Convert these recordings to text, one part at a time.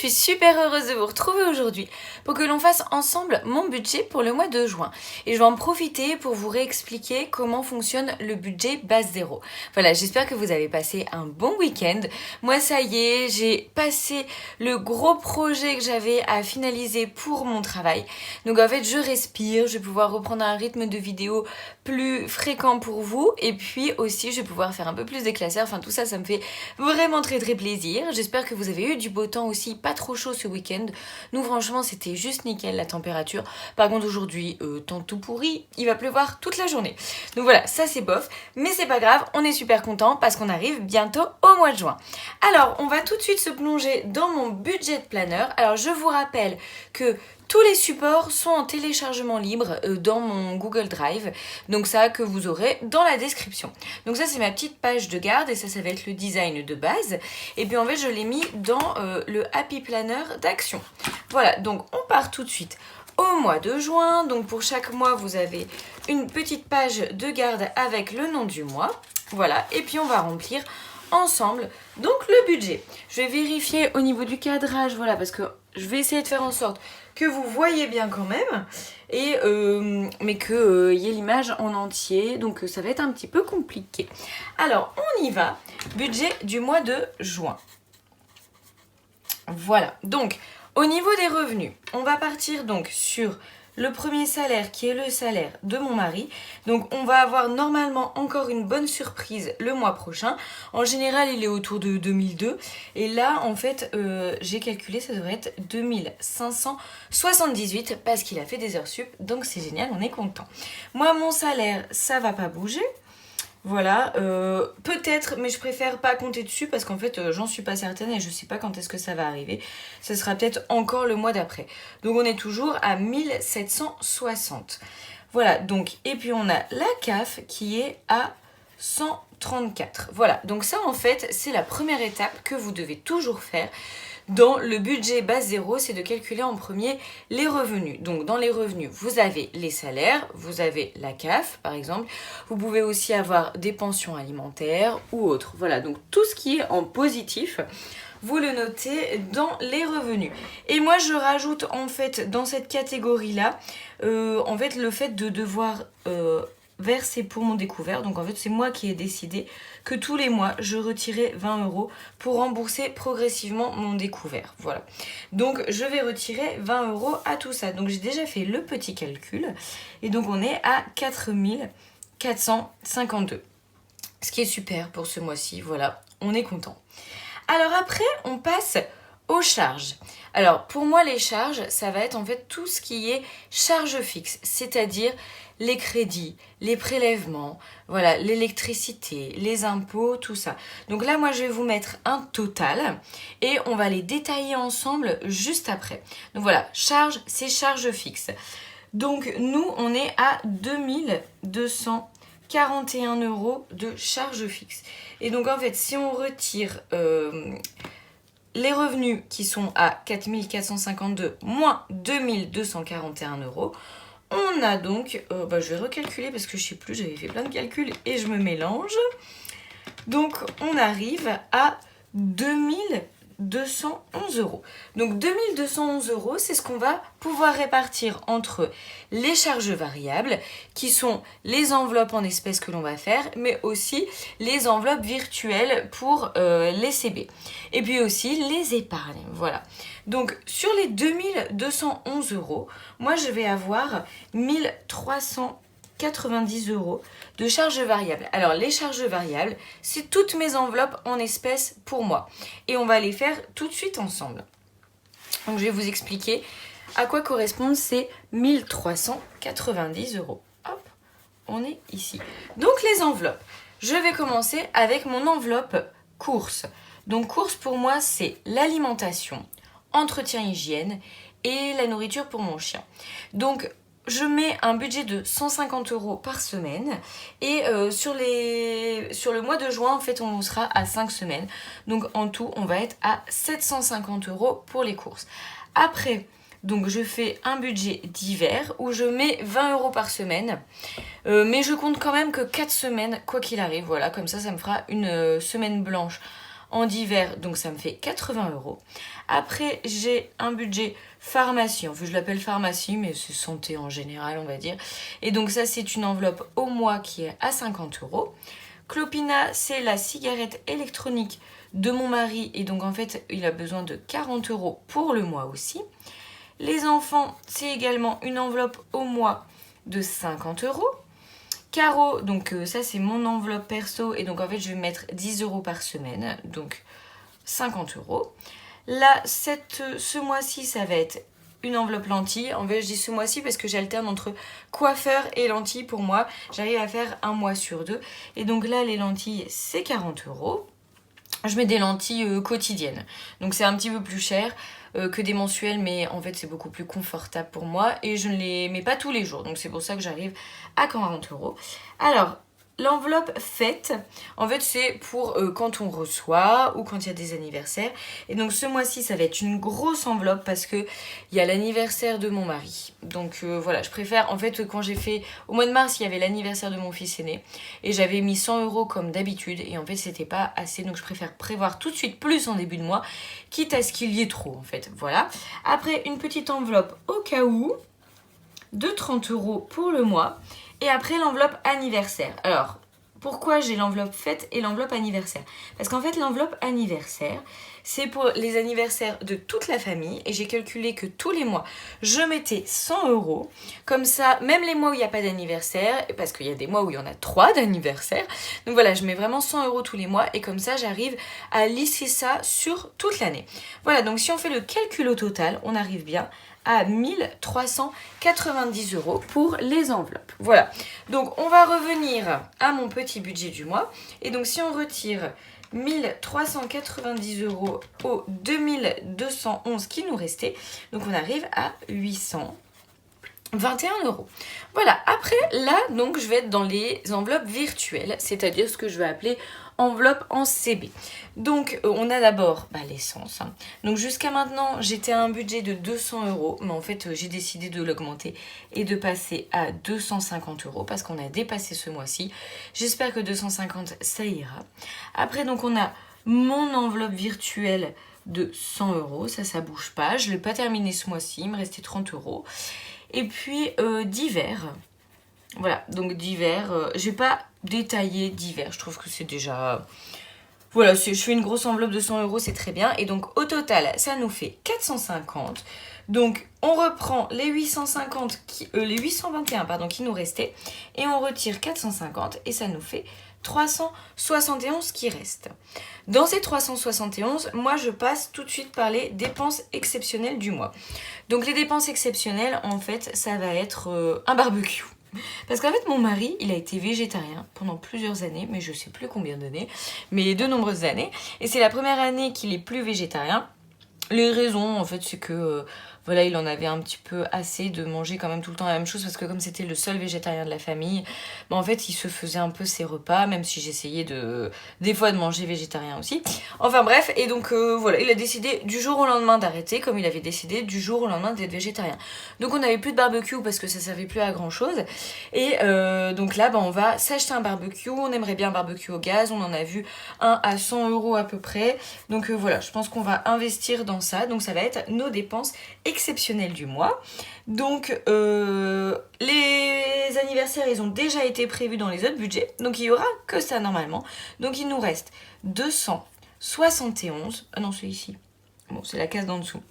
suis super heureuse de vous retrouver aujourd'hui pour que l'on fasse ensemble mon budget pour le mois de juin. Et je vais en profiter pour vous réexpliquer comment fonctionne le budget base zéro. Voilà, j'espère que vous avez passé un bon week-end. Moi, ça y est, j'ai passé le gros projet que j'avais à finaliser pour mon travail. Donc en fait, je respire, je vais pouvoir reprendre un rythme de vidéo plus fréquent pour vous. Et puis aussi, je vais pouvoir faire un peu plus de classeurs. Enfin, tout ça, ça me fait vraiment très plaisir. J'espère que vous avez eu du beau temps aussi, pas trop chaud ce week-end. Nous, franchement, c'était juste nickel la température. Par contre, aujourd'hui, temps tout pourri, il va pleuvoir toute la journée. Donc voilà, ça c'est bof. Mais c'est pas grave, on est super content parce qu'on arrive bientôt au mois de juin. Alors, on va tout de suite se plonger dans mon budget planner. Alors, je vous rappelle que tous les supports sont en téléchargement libre dans mon Google Drive, donc ça que vous aurez dans la description. Donc ça c'est ma petite page de garde et ça va être le design de base. Et puis en fait je l'ai mis dans le Happy Planner d'Action. Voilà, donc on part tout de suite au mois de juin. Donc pour chaque mois vous avez une petite page de garde avec le nom du mois. Voilà, et puis on va remplir ensemble donc le budget. Je vais vérifier au niveau du cadrage, voilà, parce que je vais essayer de faire en sorte que vous voyez bien quand même, et mais qu'il y ait l'image en entier, donc ça va être un petit peu compliqué. Alors, on y va, budget du mois de juin. Voilà, donc au niveau des revenus, on va partir donc sur le premier salaire qui est le salaire de mon mari. Donc on va avoir normalement encore une bonne surprise le mois prochain. En général il est autour de 2002 et là en fait j'ai calculé ça devrait être 2578 parce qu'il a fait des heures sup, donc c'est génial, on est content. Moi mon salaire ça va pas bouger. Voilà, peut-être, mais je préfère pas compter dessus parce qu'en fait j'en suis pas certaine et je sais pas quand est-ce que ça va arriver. Ce sera peut-être encore le mois d'après. Donc on est toujours à 1760. Voilà, donc, et puis on a la CAF qui est à 134. Voilà, donc ça en fait c'est la première étape que vous devez toujours faire. Dans le budget base zéro, c'est de calculer en premier les revenus. Donc dans les revenus, vous avez les salaires, vous avez la CAF par exemple. Vous pouvez aussi avoir des pensions alimentaires ou autres. Voilà, donc tout ce qui est en positif, vous le notez dans les revenus. Et moi je rajoute en fait dans cette catégorie-là, en fait le fait de devoir verser pour mon découvert. Donc en fait c'est moi qui ai décidé que tous les mois je retirais 20 € pour rembourser progressivement mon découvert. Voilà, donc je vais retirer 20 € à tout ça. Donc j'ai déjà fait le petit calcul et donc on est à 4452, ce qui est super pour ce mois-ci. Voilà, on est content. Alors après on passe aux charges. Alors pour moi les charges ça va être en fait tout ce qui est charges fixes, c'est-à-dire les crédits, les prélèvements, voilà, l'électricité, les impôts, tout ça. Donc là moi je vais vous mettre un total et on va les détailler ensemble juste après. Donc voilà, charges, c'est charges fixes. Donc nous on est à 2241 € de charges fixes. Et donc en fait si on retire les revenus qui sont à 4452 moins 2241 €, on a donc, je vais recalculer parce que je sais plus, j'avais fait plein de calculs et je me mélange. Donc on arrive à 2211 €. Donc 2211 €, c'est ce qu'on va pouvoir répartir entre les charges variables, qui sont les enveloppes en espèces que l'on va faire, mais aussi les enveloppes virtuelles pour les CB. Et puis aussi les épargnes, voilà. Donc sur les 2211 €, moi je vais avoir 1390 € de charges variables. Alors les charges variables, c'est toutes mes enveloppes en espèces pour moi. Et on va les faire tout de suite ensemble. Donc je vais vous expliquer à quoi correspondent ces 1390 €. Hop, on est ici. Donc les enveloppes. Je vais commencer avec mon enveloppe courses. Donc courses pour moi c'est l'alimentation, entretien hygiène et la nourriture pour mon chien. Donc je mets un budget de 150 € par semaine et sur le mois de juin en fait on sera à 5 semaines. Donc en tout on va être à 750 € pour les courses. Après donc je fais un budget d'hiver où je mets 20 € par semaine. Mais je compte quand même que 4 semaines quoi qu'il arrive. Voilà, comme ça me fera une semaine blanche en divers, donc ça me fait 80 €. Après, j'ai un budget pharmacie, enfin je l'appelle pharmacie, mais c'est santé en général, on va dire. Et donc ça, c'est une enveloppe au mois qui est à 50 €. Clopina, c'est la cigarette électronique de mon mari, et donc en fait, il a besoin de 40 € pour le mois aussi. Les enfants, c'est également une enveloppe au mois de 50 €. Caro, donc ça c'est mon enveloppe perso, et donc en fait je vais mettre 10 € par semaine, donc 50 €. Là, ce mois-ci, ça va être une enveloppe lentilles. En fait, je dis ce mois-ci parce que j'alterne entre coiffeur et lentilles pour moi. J'arrive à faire un mois sur deux. Et donc là, les lentilles, c'est 40 €. Je mets des lentilles quotidiennes. Donc c'est un petit peu plus cher que des mensuelles, mais en fait c'est beaucoup plus confortable pour moi. Et je ne les mets pas tous les jours. Donc c'est pour ça que j'arrive à 40 €. Alors, l'enveloppe fête, en fait c'est pour quand on reçoit ou quand il y a des anniversaires. Et donc ce mois-ci ça va être une grosse enveloppe parce que il y a l'anniversaire de mon mari. Donc voilà, je préfère, en fait quand j'ai fait, au mois de mars il y avait l'anniversaire de mon fils aîné. Et j'avais mis 100 € comme d'habitude et en fait c'était pas assez. Donc je préfère prévoir tout de suite plus en début de mois, quitte à ce qu'il y ait trop en fait. Voilà. Après une petite enveloppe au cas où, de 30 € pour le mois. Et après l'enveloppe anniversaire. Alors, pourquoi j'ai l'enveloppe fête et l'enveloppe anniversaire? Parce qu'en fait l'enveloppe anniversaire, c'est pour les anniversaires de toute la famille. Et j'ai calculé que tous les mois, je mettais 100 €. Comme ça, même les mois où il n'y a pas d'anniversaire, parce qu'il y a des mois où il y en a 3 d'anniversaire. Donc voilà, je mets vraiment 100 € tous les mois. Et comme ça, j'arrive à lisser ça sur toute l'année. Voilà, donc si on fait le calcul au total, on arrive bien à 1390 € pour les enveloppes. Voilà, donc on va revenir à mon petit budget du mois. Et donc si on retire 1390 € aux 2211 qui nous restaient, donc on arrive à 821 €. Voilà, après là, donc je vais être dans les enveloppes virtuelles, c'est-à-dire ce que je vais appeler enveloppe en CB. Donc on a d'abord l'essence. Donc jusqu'à maintenant j'étais à un budget de 200 €, mais en fait j'ai décidé de l'augmenter et de passer à 250 € parce qu'on a dépassé ce mois-ci. J'espère que 250 ça ira. Après donc on a mon enveloppe virtuelle de 100 €, ça bouge pas. Je l'ai pas terminé ce mois-ci, il me restait 30 €. Et puis divers. Voilà, donc divers, j'ai pas détaillé divers, je trouve que c'est déjà... Voilà, je fais une grosse enveloppe de 100 €, c'est très bien. Et donc au total, ça nous fait 450. Donc on reprend les 821 qui nous restaient. Et on retire 450 et ça nous fait 371 qui restent. Dans ces 371, moi je passe tout de suite par les dépenses exceptionnelles du mois. Donc les dépenses exceptionnelles, en fait, ça va être un barbecue. Parce qu'en fait, mon mari, il a été végétarien pendant plusieurs années, mais je sais plus combien d'années, mais de nombreuses années. Et c'est la première année qu'il est plus végétarien. Les raisons, en fait, c'est que... voilà, il en avait un petit peu assez de manger quand même tout le temps la même chose parce que comme c'était le seul végétarien de la famille, en fait, il se faisait un peu ses repas, même si j'essayais des fois de manger végétarien aussi. Enfin bref, et donc voilà, il a décidé du jour au lendemain d'arrêter, comme il avait décidé du jour au lendemain d'être végétarien. Donc on n'avait plus de barbecue parce que ça servait plus à grand chose. Et donc là, on va s'acheter un barbecue. On aimerait bien un barbecue au gaz. On en a vu un à 100 € à peu près. Donc voilà, je pense qu'on va investir dans ça. Donc ça va être nos dépenses exceptionnelles du mois. Donc les anniversaires, ils ont déjà été prévus dans les autres budgets. Donc il y aura que ça normalement. Donc il nous reste 271. Ah non, c'est ici. Bon, c'est la case d'en dessous.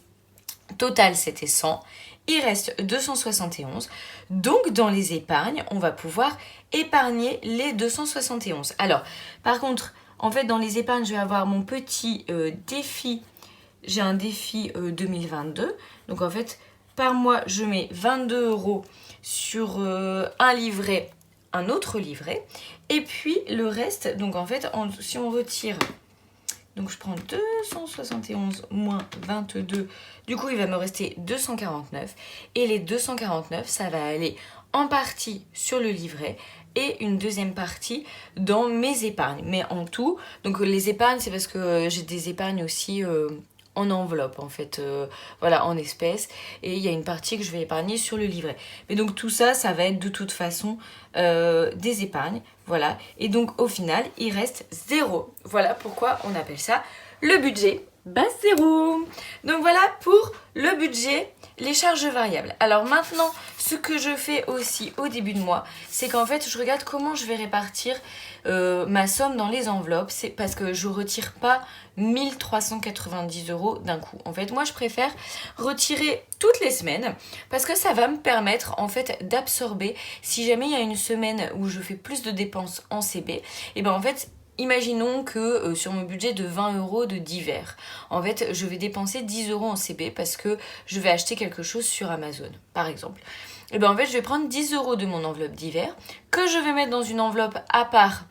Total, c'était 100. Il reste 271. Donc, dans les épargnes, on va pouvoir épargner les 271. Alors, par contre, en fait, dans les épargnes, je vais avoir mon petit défi. J'ai un défi 2022. Donc, en fait, par mois, je mets 22 € sur un livret, un autre livret. Et puis, le reste, donc en fait, si on retire... Donc je prends 271 moins 22. Du coup, il va me rester 249. Et les 249, ça va aller en partie sur le livret et une deuxième partie dans mes épargnes. Mais en tout, donc les épargnes, c'est parce que j'ai des épargnes aussi en enveloppe en fait, voilà, en espèces, et il y a une partie que je vais épargner sur le livret. Mais donc tout ça, ça va être de toute façon des épargnes, voilà, et donc au final, il reste 0. Voilà pourquoi on appelle ça le budget base 0. Donc voilà pour le budget, les charges variables. Alors maintenant, ce que je fais aussi au début de mois, c'est qu'en fait, je regarde comment je vais répartir ma somme dans les enveloppes. C'est parce que je retire pas 1390 € d'un coup. En fait, moi, je préfère retirer toutes les semaines parce que ça va me permettre en fait d'absorber. Si jamais il y a une semaine où je fais plus de dépenses en CB, et ben en fait, imaginons que sur mon budget de 20 € de divers, en fait, je vais dépenser 10 € en CB parce que je vais acheter quelque chose sur Amazon, par exemple. Et bien en fait, je vais prendre 10 € de mon enveloppe divers que je vais mettre dans une enveloppe à part.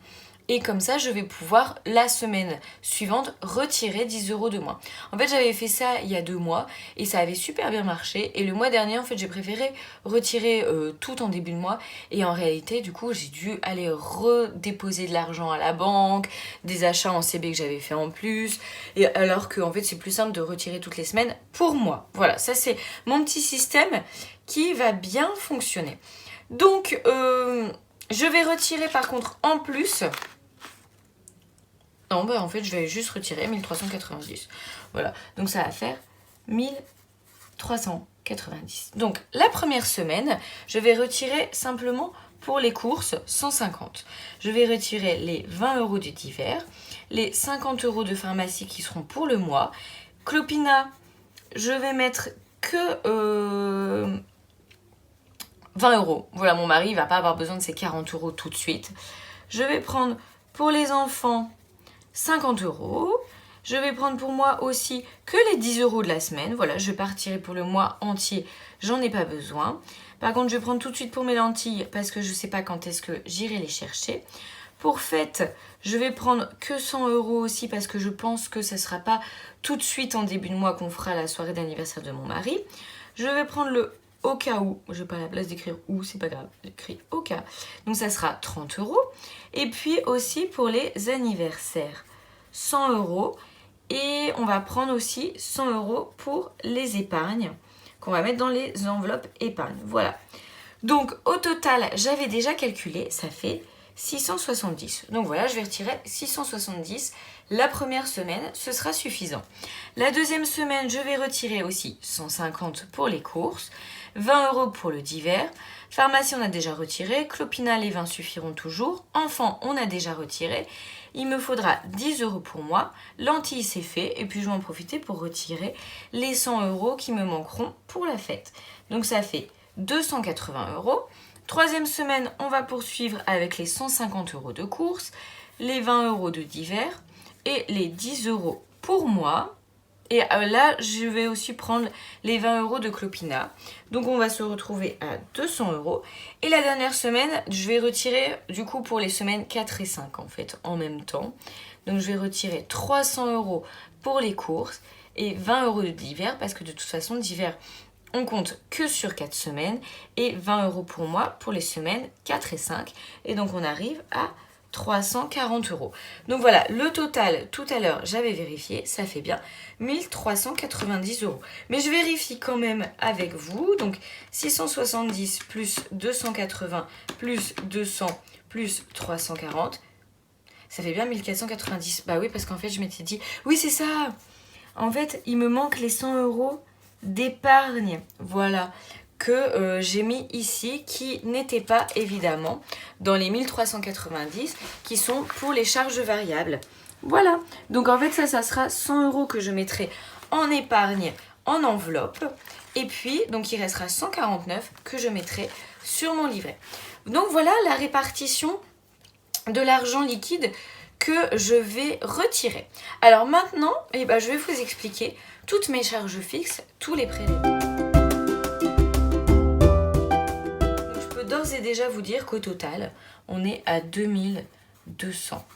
Et comme ça, je vais pouvoir, la semaine suivante, retirer 10 € de moins. En fait, j'avais fait ça il y a 2 mois et ça avait super bien marché. Et le mois dernier, en fait, j'ai préféré retirer tout en début de mois. Et en réalité, du coup, j'ai dû aller redéposer de l'argent à la banque, des achats en CB que j'avais fait en plus. Et alors que, en fait, c'est plus simple de retirer toutes les semaines pour moi. Voilà, ça c'est mon petit système qui va bien fonctionner. Donc, je vais retirer par contre en plus... Non, bah en fait, je vais juste retirer 1390. Voilà, donc ça va faire 1390. Donc, la première semaine, je vais retirer simplement pour les courses 150. Je vais retirer les 20 € du divers, les 50 € de pharmacie qui seront pour le mois. Clopina, je vais mettre que 20 €. Voilà, mon mari, il va pas avoir besoin de ces 40 € tout de suite. Je vais prendre pour les enfants 50 €. Je vais prendre pour moi aussi que les 10 € de la semaine. Voilà, je vais pas retirer pour le mois entier, j'en ai pas besoin. Par contre, je vais prendre tout de suite pour mes lentilles parce que je sais pas quand est-ce que j'irai les chercher. Pour fête, je vais prendre que 100 € aussi parce que je pense que ça sera pas tout de suite en début de mois qu'on fera la soirée d'anniversaire de mon mari. Je vais prendre le au cas où, j'ai pas la place d'écrire où, c'est pas grave, j'écris au cas. Donc ça sera 30 €. Et puis aussi pour les anniversaires, 100 €. Et on va prendre aussi 100 € pour les épargnes qu'on va mettre dans les enveloppes épargne. Voilà. Donc au total, j'avais déjà calculé, ça fait 670. Donc voilà, je vais retirer 670. La première semaine, ce sera suffisant. La deuxième semaine, je vais retirer aussi 150 pour les courses, 20 € pour le divers. Pharmacie, on a déjà retiré. Clopina, les 20 suffiront toujours. Enfant, on a déjà retiré. Il me faudra 10 € pour moi. Lentilles, c'est fait. Et puis, je vais en profiter pour retirer les 100 € qui me manqueront pour la fête. Donc, ça fait 280 €. Troisième semaine, on va poursuivre avec les 150 € de courses, les 20 € de divers et les 10 € pour moi. Et là, je vais aussi prendre les 20 € de Clopina. Donc, on va se retrouver à 200 €. Et la dernière semaine, je vais retirer, du coup, pour les semaines 4 et 5, en fait, en même temps. Donc, je vais retirer 300 € pour les courses et 20 € de divers, parce que de toute façon, divers, on compte que sur 4 semaines. Et 20 € pour moi pour les semaines 4 et 5. Et donc, on arrive à 340 €. Donc voilà, le total, tout à l'heure, j'avais vérifié, ça fait bien 1390 €. Mais je vérifie quand même avec vous. Donc 670 plus 280 plus 200 plus 340, ça fait bien 1490. Bah oui, parce qu'en fait, je m'étais dit, oui, c'est ça. En fait, il me manque les 100 € d'épargne. Voilà. Que j'ai mis ici, qui n'était pas évidemment dans les 1390 qui sont pour les charges variables. Voilà, donc en fait ça sera 100 € que je mettrai en épargne en enveloppe, et puis donc il restera 149 que je mettrai sur mon livret. Donc voilà la répartition de l'argent liquide que je vais retirer. Alors maintenant, je vais vous expliquer toutes mes charges fixes, tous les prélèvements. D'ores et déjà vous dire qu'au total, on est à 2200.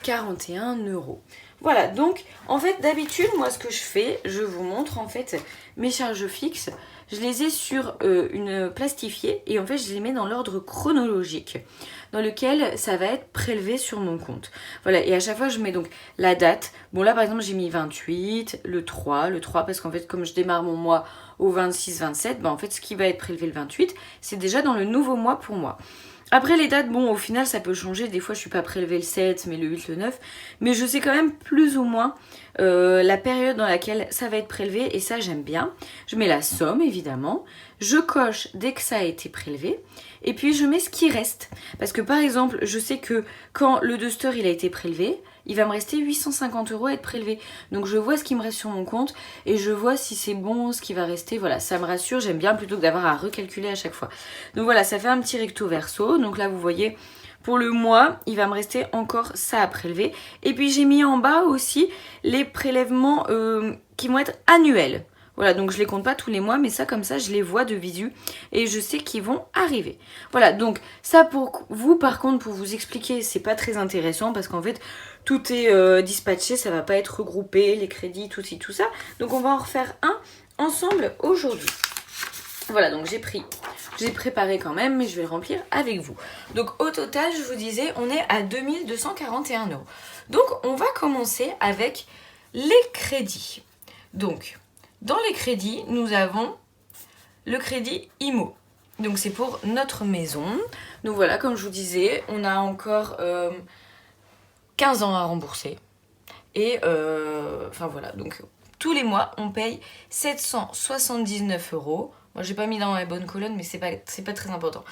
41 €. Voilà, donc en fait d'habitude moi ce que je fais, je vous montre en fait mes charges fixes, je les ai sur une plastifiée et en fait je les mets dans l'ordre chronologique dans lequel ça va être prélevé sur mon compte. Voilà, et à chaque fois je mets donc la date. Bon là par exemple j'ai mis 28, le 3 parce qu'en fait comme je démarre mon mois au 26-27, en fait ce qui va être prélevé le 28, c'est déjà dans le nouveau mois pour moi. Après les dates, bon au final ça peut changer, des fois je suis pas prélevé le 7 mais le 8, le 9, mais je sais quand même plus ou moins la période dans laquelle ça va être prélevé et ça j'aime bien. Je mets la somme évidemment, je coche dès que ça a été prélevé et puis je mets ce qui reste. Parce que par exemple je sais que quand le Duster il a été prélevé, il va me rester 850 € à être prélevé. Donc je vois ce qui me reste sur mon compte et je vois si c'est bon ce qui va rester. Voilà, ça me rassure, j'aime bien plutôt que d'avoir à recalculer à chaque fois. Donc voilà, ça fait un petit recto verso. Donc là vous voyez, pour le mois, il va me rester encore ça à prélever. Et puis j'ai mis en bas aussi les prélèvements qui vont être annuels. Voilà, donc je les compte pas tous les mois, mais ça comme ça, je les vois de visu et je sais qu'ils vont arriver. Voilà, donc ça pour vous, par contre, pour vous expliquer, c'est pas très intéressant parce qu'en fait, tout est dispatché, ça va pas être regroupé, les crédits, tout ci, tout ça. Donc on va en refaire un ensemble aujourd'hui. Voilà, donc j'ai préparé quand même, mais je vais le remplir avec vous. Donc au total, je vous disais, on est à 2241 €. Donc on va commencer avec les crédits. Donc, dans les crédits, nous avons le crédit IMO. Donc c'est pour notre maison. Donc voilà, comme je vous disais, on a encore 15 ans à rembourser. Et enfin voilà, donc tous les mois, on paye 779 €. Moi, j'ai pas mis dans la bonne colonne, mais c'est pas très important.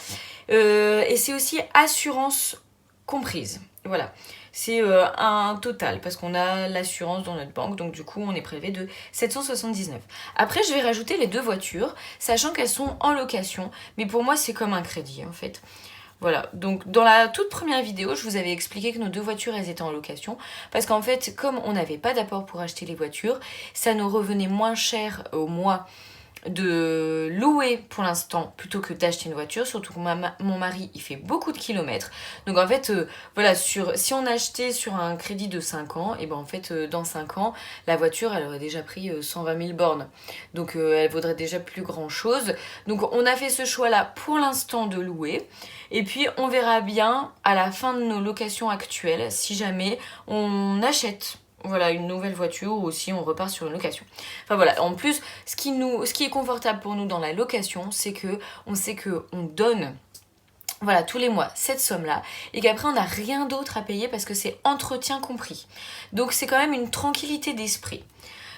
Et c'est aussi assurance comprise. Voilà. C'est un total parce qu'on a l'assurance dans notre banque, donc du coup on est prélevé de 779. Après je vais rajouter les 2 voitures, sachant qu'elles sont en location, mais pour moi c'est comme un crédit en fait. Voilà, donc dans la toute première vidéo, je vous avais expliqué que nos 2 voitures, elles étaient en location, parce qu'en fait, comme on n'avait pas d'apport pour acheter les voitures, ça nous revenait moins cher au mois de louer pour l'instant plutôt que d'acheter une voiture, surtout que mon mari il fait beaucoup de kilomètres, donc en fait voilà, si on achetait sur un crédit de 5 ans, et ben en fait dans 5 ans la voiture elle aurait déjà pris 120 000 bornes, donc elle vaudrait déjà plus grand chose. Donc on a fait ce choix là pour l'instant de louer, et puis on verra bien à la fin de nos locations actuelles si jamais on achète voilà une nouvelle voiture ou si on repart sur une location. Enfin voilà, en plus ce qui est confortable pour nous dans la location, c'est que on sait que on donne voilà tous les mois cette somme là et qu'après on n'a rien d'autre à payer parce que c'est entretien compris. Donc c'est quand même une tranquillité d'esprit.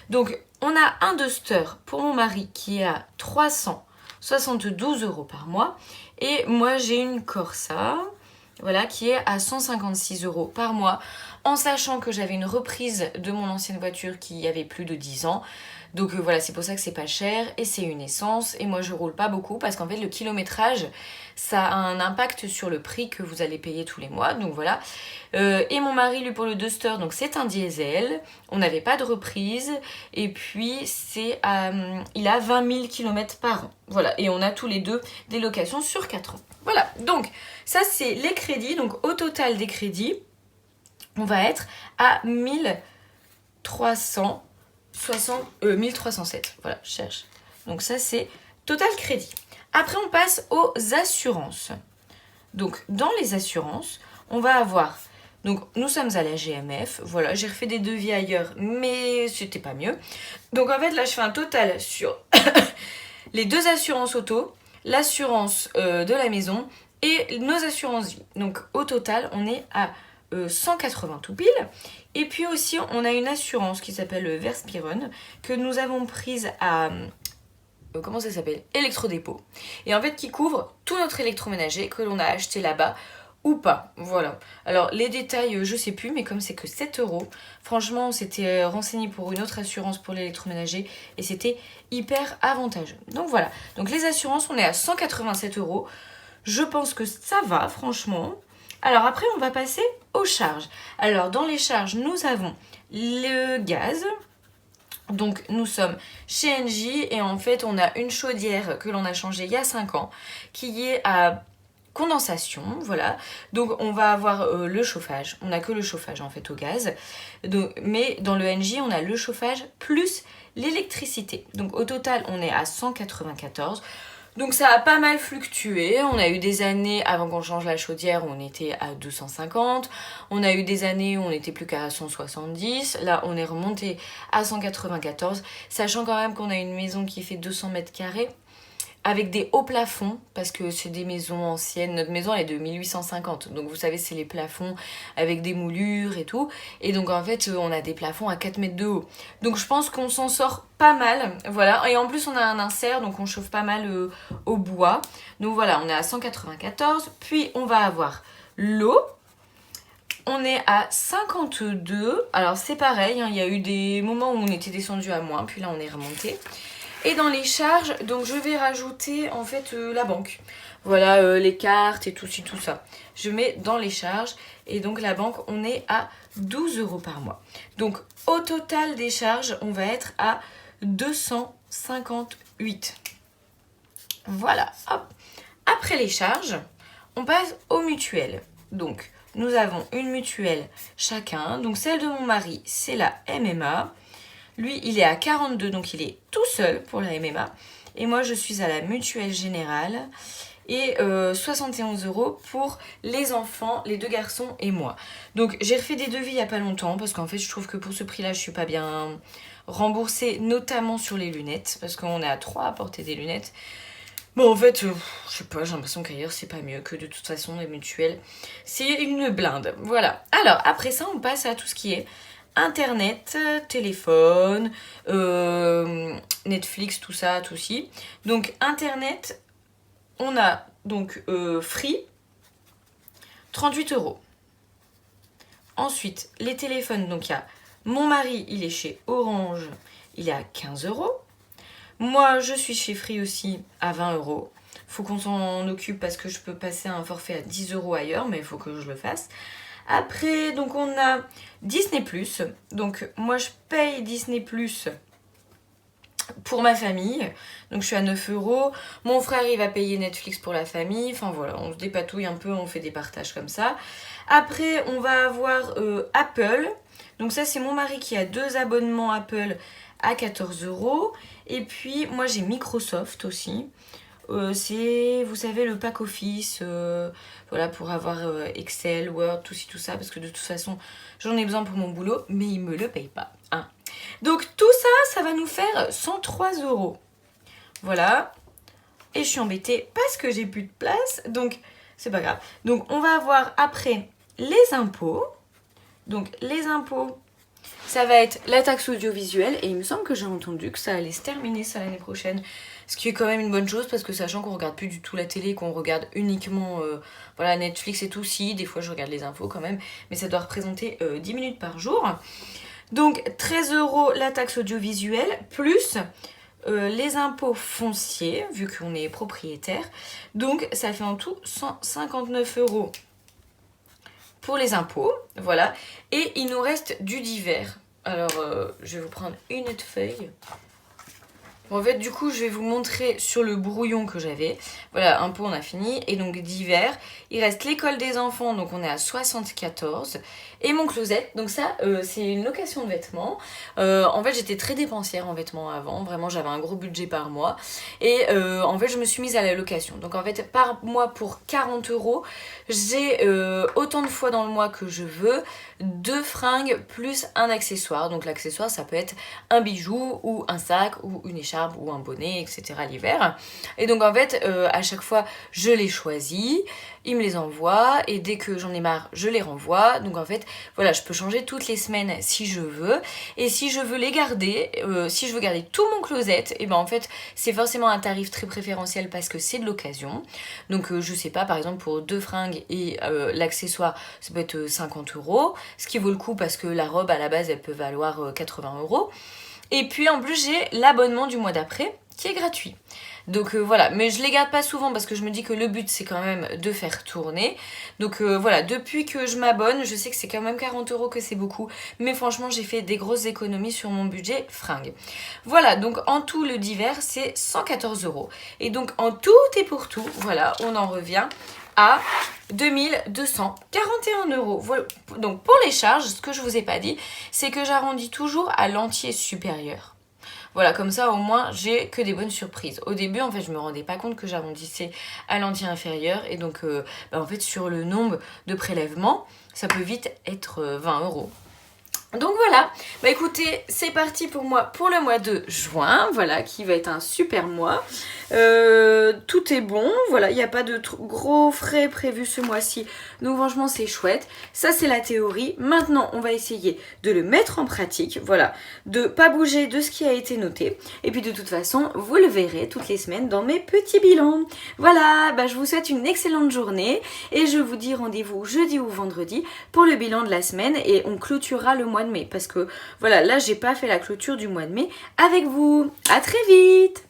Donc on a un Duster pour mon mari qui est à 372 € par mois et moi j'ai une Corsa voilà, qui est à 156 € par mois, en sachant que j'avais une reprise de mon ancienne voiture qui avait plus de 10 ans. Donc voilà, c'est pour ça que c'est pas cher et c'est une essence. Et moi je roule pas beaucoup parce qu'en fait le kilométrage, ça a un impact sur le prix que vous allez payer tous les mois. Donc voilà. Et mon mari, lui, pour le Duster, donc c'est un diesel. On n'avait pas de reprise. Et puis il a 20 000 km par an. Voilà. Et on a tous les deux des locations sur 4 ans. Voilà. Donc ça c'est les crédits. Donc au total des crédits, on va être à 1307. Voilà, je cherche. Donc ça c'est total crédit. Après on passe aux assurances. Donc dans les assurances, on va avoir, donc nous sommes à la GMF, voilà, j'ai refait des devis ailleurs, mais c'était pas mieux. Donc en fait là je fais un total sur les 2 assurances auto, l'assurance de la maison et nos assurances vie. Donc au total on est à 180 tout pile. Et puis aussi on a une assurance qui s'appelle Verspiron que nous avons prise à comment ça s'appelle, électrodépôt, et en fait qui couvre tout notre électroménager que l'on a acheté là-bas ou pas. Voilà, alors les détails je sais plus, mais comme c'est que 7 €, franchement on s'était renseigné pour une autre assurance pour l'électroménager et c'était hyper avantageux. Donc voilà, donc les assurances on est à 187 €. Je pense que ça va franchement. Alors après on va passer aux charges. Alors dans les charges nous avons le gaz. Donc nous sommes chez Engie et en fait on a une chaudière que l'on a changée il y a 5 ans qui est à condensation, voilà. Donc on va avoir le chauffage, on n'a que le chauffage en fait au gaz. Donc, mais dans le NJ, on a le chauffage plus l'électricité. Donc au total, on est à 194. Donc ça a pas mal fluctué, on a eu des années avant qu'on change la chaudière où on était à 250, on a eu des années où on était plus qu'à 170, là on est remonté à 194, sachant quand même qu'on a une maison qui fait 200 mètres carrés avec des hauts plafonds, parce que c'est des maisons anciennes. Notre maison, elle est de 1850. Donc, vous savez, c'est les plafonds avec des moulures et tout. Et donc, en fait, on a des plafonds à 4 mètres de haut. Donc, je pense qu'on s'en sort pas mal. Voilà. Et en plus, on a un insert, donc on chauffe pas mal au bois. Donc, voilà, on est à 194. Puis, on va avoir l'eau. On est à 52. Alors, c'est pareil, hein, il y a eu des moments où on était descendu à moins. Puis là, on est remonté. Et dans les charges, donc je vais rajouter en fait la banque. Voilà, les cartes et tout ci, tout ça. Je mets dans les charges. Et donc la banque, on est à 12 € par mois. Donc au total des charges, on va être à 258. Voilà, hop. Après les charges, on passe aux mutuelles. Donc nous avons une mutuelle chacun. Donc celle de mon mari, c'est la MMA. Lui, il est à 42, donc il est tout seul pour la MMA. Et moi, je suis à la mutuelle générale. Et 71 € pour les enfants, les 2 garçons et moi. Donc, j'ai refait des devis il n'y a pas longtemps. Parce qu'en fait, je trouve que pour ce prix-là, je suis pas bien remboursée. Notamment sur les lunettes. Parce qu'on est à 3 à porter des lunettes. Bon, en fait, je sais pas, j'ai l'impression qu'ailleurs, c'est pas mieux. Que de toute façon, les mutuelles, c'est une blinde. Voilà. Alors, après ça, on passe à tout ce qui est Internet, téléphone, Netflix, tout ça, tout ci. Donc Internet, on a donc Free, 38 €. Ensuite, les téléphones, donc il y a mon mari, il est chez Orange, il est à 15 €. Moi, je suis chez Free aussi à 20 €. Faut qu'on s'en occupe parce que je peux passer un forfait à 10 € ailleurs, mais il faut que je le fasse. Après, donc on a Disney+. Donc moi je paye Disney+, pour ma famille. Donc je suis à 9 €. Mon frère il va payer Netflix pour la famille. Enfin voilà, on se dépatouille un peu, on fait des partages comme ça. Après, on va avoir Apple. Donc ça c'est mon mari qui a 2 abonnements Apple à 14 €. Et puis moi j'ai Microsoft aussi. C'est, vous savez, le pack office, voilà, pour avoir Excel, Word, tout ci, tout ça, parce que de toute façon, j'en ai besoin pour mon boulot, mais ils me le payent pas. Hein. Donc tout ça, ça va nous faire 103 €. Voilà. Et je suis embêtée parce que j'ai plus de place, donc c'est pas grave. Donc on va avoir après les impôts. Donc les impôts, ça va être la taxe audiovisuelle, et il me semble que j'ai entendu que ça allait se terminer ça l'année prochaine. Ce qui est quand même une bonne chose, parce que sachant qu'on regarde plus du tout la télé, qu'on regarde uniquement voilà, Netflix et tout, si, des fois je regarde les infos quand même, mais ça doit représenter 10 minutes par jour. Donc 13 € la taxe audiovisuelle, plus les impôts fonciers, vu qu'on est propriétaire. Donc ça fait en tout 159 € pour les impôts, voilà. Et il nous reste du divers. Alors, je vais vous prendre une autre feuille. Bon, en fait, du coup, je vais vous montrer sur le brouillon que j'avais. Voilà, impôts, on a fini. Et donc, divers. Il reste l'école des enfants, donc on est à 74. Et mon closet, donc ça, c'est une location de vêtements. En fait, j'étais très dépensière en vêtements avant. Vraiment, j'avais un gros budget par mois. Et en fait, je me suis mise à la location. Donc, en fait, par mois, pour 40 €, j'ai autant de fois dans le mois que je veux, 2 fringues plus un accessoire. Donc, l'accessoire, ça peut être un bijou ou un sac ou une écharpe ou un bonnet, etc. l'hiver. Et donc, en fait, à chaque fois, je les choisis. Ils me les envoient et dès que j'en ai marre, je les renvoie. Donc en fait, voilà, je peux changer toutes les semaines si je veux. Et si je veux les garder, si je veux garder tout mon closet, et ben en fait, c'est forcément un tarif très préférentiel parce que c'est de l'occasion. Donc je sais pas, par exemple pour 2 fringues et l'accessoire, ça peut être 50 €. Ce qui vaut le coup parce que la robe à la base, elle peut valoir 80 €. Et puis en plus, j'ai l'abonnement du mois d'après qui est gratuit. Donc voilà, mais je les garde pas souvent parce que je me dis que le but c'est quand même de faire tourner. Donc voilà, depuis que je m'abonne, je sais que c'est quand même 40 € que c'est beaucoup, mais franchement j'ai fait des grosses économies sur mon budget fringues. Voilà, donc en tout le divers c'est 114 €. Et donc en tout et pour tout, voilà, on en revient à 2241 €. Voilà. Donc pour les charges, ce que je vous ai pas dit, c'est que j'arrondis toujours à l'entier supérieur. Voilà, comme ça au moins j'ai que des bonnes surprises. Au début en fait je me rendais pas compte que j'arrondissais à l'entier inférieur et donc en fait sur le nombre de prélèvements, ça peut vite être 20 €. Donc voilà, bah écoutez, c'est parti pour moi pour le mois de juin, voilà, qui va être un super mois. Tout est bon, voilà, il n'y a pas de gros frais prévus ce mois-ci, donc franchement c'est chouette. Ça c'est la théorie, maintenant on va essayer de le mettre en pratique, voilà, de pas bouger de ce qui a été noté. Et puis de toute façon, vous le verrez toutes les semaines dans mes petits bilans. Voilà, bah je vous souhaite une excellente journée et je vous dis rendez-vous jeudi ou vendredi pour le bilan de la semaine et on clôturera le mois de mai parce que voilà, là j'ai pas fait la clôture du mois de mai avec vous. À très vite!